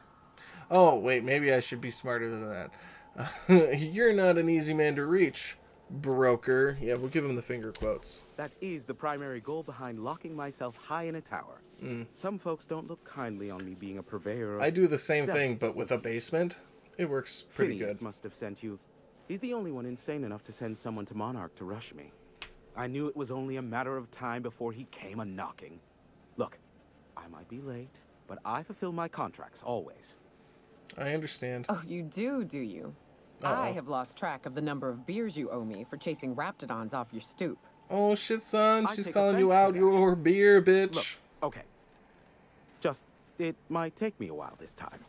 Oh, wait, maybe I should be smarter than that. You're not an easy man to reach, broker. Yeah, we'll give him the finger quotes. That is the primary goal behind locking myself high in a tower. Some folks don't look kindly on me being a purveyor of... I do the same thing, but with a basement. It works pretty Phineas good. must have sent you. He's the only one insane enough to send someone to Monarch to rush me. I knew it was only a matter of time before he came a-knocking. Look, I might be late, but I fulfill my contracts, always. I understand. Oh, you do you? Uh-oh. I have lost track of the number of beers you owe me for chasing raptidons off your stoop. Oh, shit, son. I She's take calling you offense out to that. your beer, bitch. Look, Okay. Just, it might take me a while this time.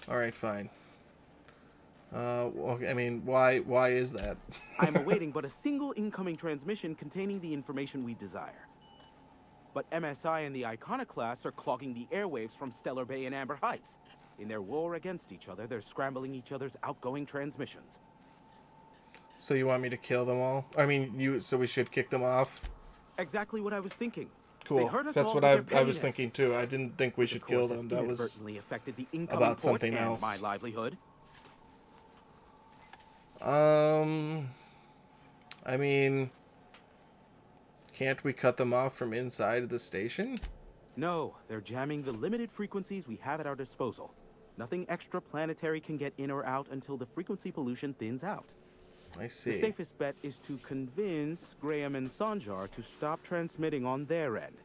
Alright, fine. Okay, I mean, why is that? I'm awaiting but a single incoming transmission containing the information we desire. But MSI and the Iconoclasts are clogging the airwaves from Stellar Bay and Amber Heights. In their war against each other, they're scrambling each other's outgoing transmissions. So you want me to kill them all? I mean, so we should kick them off? Exactly what I was thinking. Cool. They hurt us That's all what with their I was pettiness. thinking too. I didn't think we should The kill course them. has That was inadvertently affected the incoming about port something and else. my livelihood. I mean, can't we cut them off from inside the station? No, they're jamming the limited frequencies we have at our disposal. Nothing extraplanetary can get in or out until the frequency pollution thins out. I see. The safest bet is to convince Graham and Sanjar to stop transmitting on their end.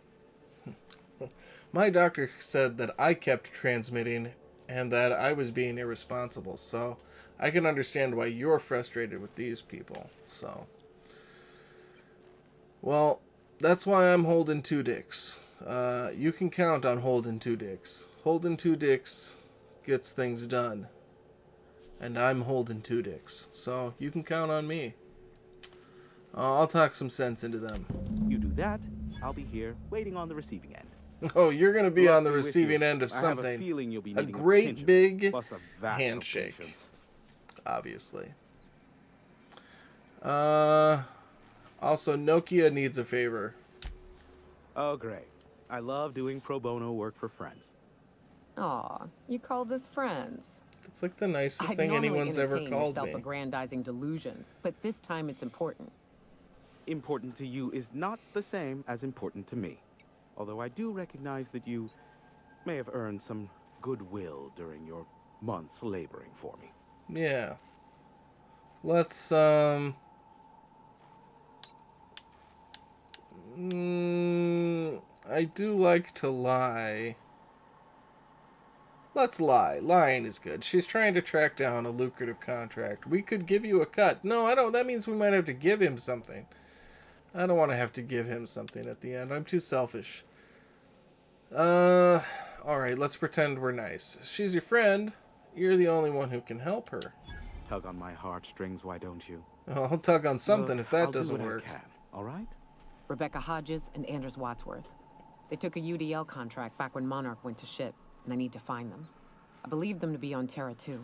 My doctor said that I kept transmitting and that I was being irresponsible, so I can understand why you're frustrated with these people, so. Well, that's why I'm holding two dicks. You can count on holding two dicks. Holding two dicks gets things done. And I'm holding two dicks, so you can count on me. I'll talk some sense into them. You do that, I'll be here, waiting on the receiving end. Oh, you're going to be Luck on the be with receiving you. end of I have a something. feeling you'll be A needing great pinch of big plus a vat of handshake. patience. Obviously. Also, Nokia needs a favor. Oh, great. I love doing pro bono work for friends. Aw, you called us friends. It's like the nicest I'd thing normally anyone's ever entertain your called me. self-aggrandizing delusions, but this time it's important. Important to you is not the same as important to me. Although I do recognize that you may have earned some goodwill during your months laboring for me. Yeah. Let's, I do like to lie. Let's lie. Lying is good. She's trying to track down a lucrative contract. We could give you a cut. No, I don't. That means we might have to give him something. I don't want to have to give him something at the end. I'm too selfish. Alright, let's pretend we're nice. She's your friend. You're the only one who can help her. Tug on my heartstrings, why don't you? I'll tug on something Look, if that I'll do doesn't what work. I can, all right? Rebecca Hodges and Anders Wadsworth. They took a UDL contract back when Monarch went to shit, and I need to find them. I believe them to be on Terra 2.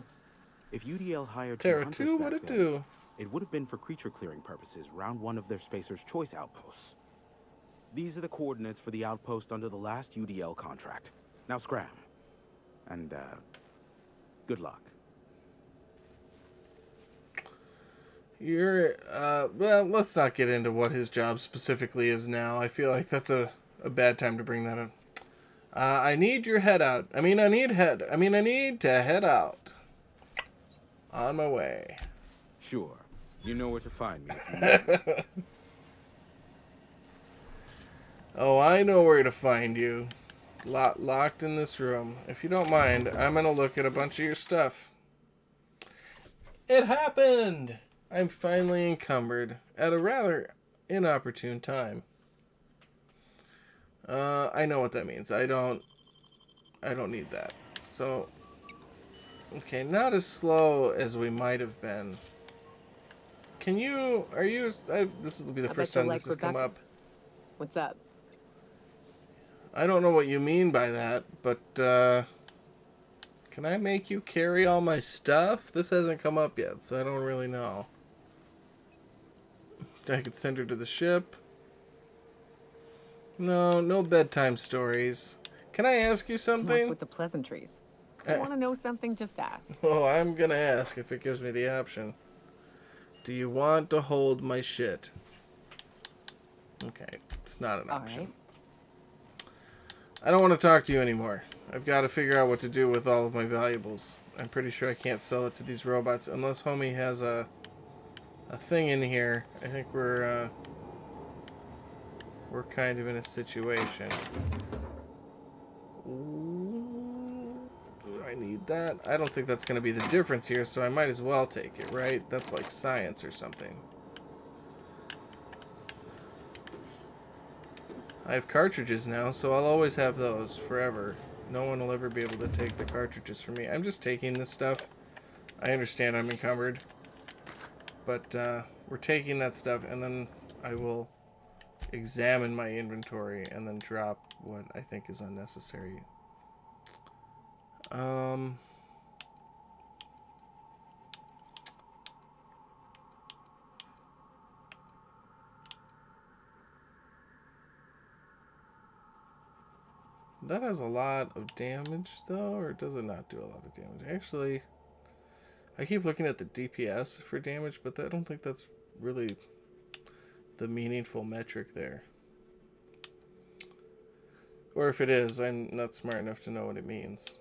If UDL hired Terra hunters 2, back what'd it then, do? it would have been for creature clearing purposes, round one of their Spacer's Choice outposts. These are the coordinates for the outpost under the last UDL contract. Now scram. And, good luck. You're, well, let's not get into what his job specifically is now. I feel like that's a bad time to bring that up. I need your head out. I need to head out. On my way. Sure. You know where to find me. If you need me. Oh, I know where to find you. Locked in this room. If you don't mind, I'm gonna look at a bunch of your stuff. It happened! I'm finally encumbered at a rather inopportune time. I know what that means. I don't need that. So, okay, not as slow as we might have been. This will be the I first bet you time like this has come Rebecca. up. What's up? I don't know what you mean by that, but, can I make you carry all my stuff? This hasn't come up yet, so I don't really know. I could send her to the ship. No bedtime stories. Can I ask you What's something? with the pleasantries? You want to know something? Just ask. Oh, I'm gonna ask if it gives me the option. Do you want to hold my shit? Okay, it's not an All option. right. I don't want to talk to you anymore. I've got to figure out what to do with all of my valuables. I'm pretty sure I can't sell it to these robots unless homie has a thing in here. I think we're kind of in a situation. Ooh, do I need that? I don't think that's going to be the difference here, so I might as well take it, right? That's like science or something. I have cartridges now, so I'll always have those forever. No one will ever be able to take the cartridges from me. I'm just taking this stuff. I understand I'm encumbered. But we're taking that stuff, and then I will examine my inventory and then drop what I think is unnecessary. That has a lot of damage, though, or does it not do a lot of damage? Actually, I keep looking at the DPS for damage, but I don't think that's really the meaningful metric there. Or if it is, I'm not smart enough to know what it means.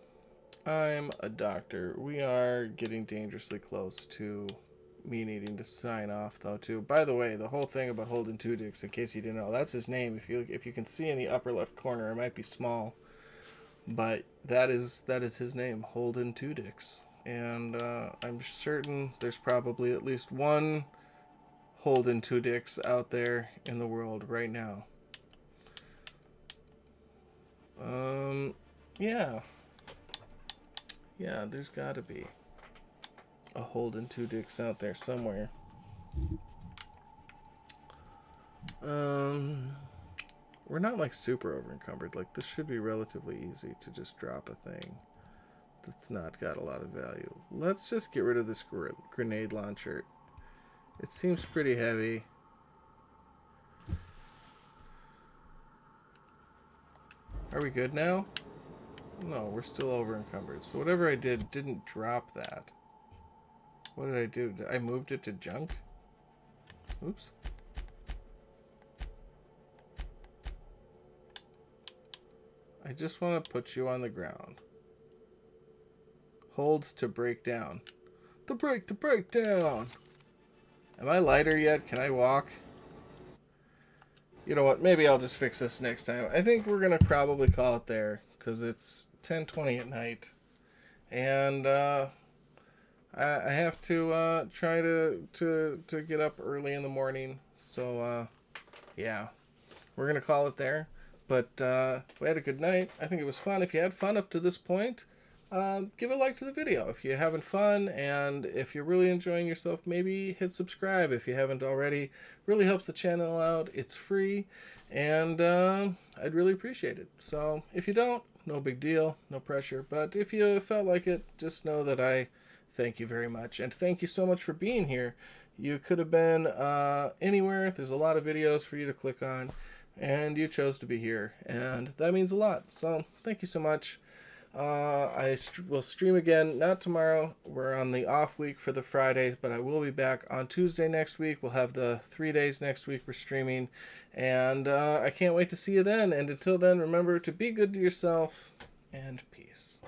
I'm a doctor. We are getting dangerously close to me needing to sign off, though, too. By the way, the whole thing about Holden Two Dicks, in case you didn't know, that's his name. If you can see in the upper left corner, it might be small, but that is his name, Holden Two Dicks. And I'm certain there's probably at least one Holden Two Dicks out there in the world right now. Yeah. Yeah, there's gotta be a Holden Two Dicks out there somewhere. We're not like super over encumbered. Like, this should be relatively easy to just drop a thing that's not got a lot of value. Let's just get rid of this grenade launcher. It seems pretty heavy. Are we good now? No, we're still over encumbered. So whatever I did didn't drop that. What did I do? I moved it to junk? Oops. I just want to put you on the ground. Hold to break down. To break down! Am I lighter yet? Can I walk? You know what? Maybe I'll just fix this next time. I think we're going to probably call it there, because it's 10:20 at night. And I have to try to get up early in the morning. So, yeah. We're going to call it there. But we had a good night. I think it was fun. If you had fun up to this point, give a like to the video. If you're having fun and if you're really enjoying yourself, maybe hit subscribe if you haven't already. Really helps the channel out. It's free, and I'd really appreciate it. So if you don't, no big deal, no pressure. But if you felt like it, just know that I thank you very much. And thank you so much for being here. You could have been anywhere. There's a lot of videos for you to click on, and you chose to be here, and that means a lot. So thank you so much. I will stream again, not tomorrow. We're on the off week for the Friday, but I will be back on Tuesday next week. We'll have the 3 days next week for streaming, and I can't wait to see you then. And until then, remember to be good to yourself, and peace.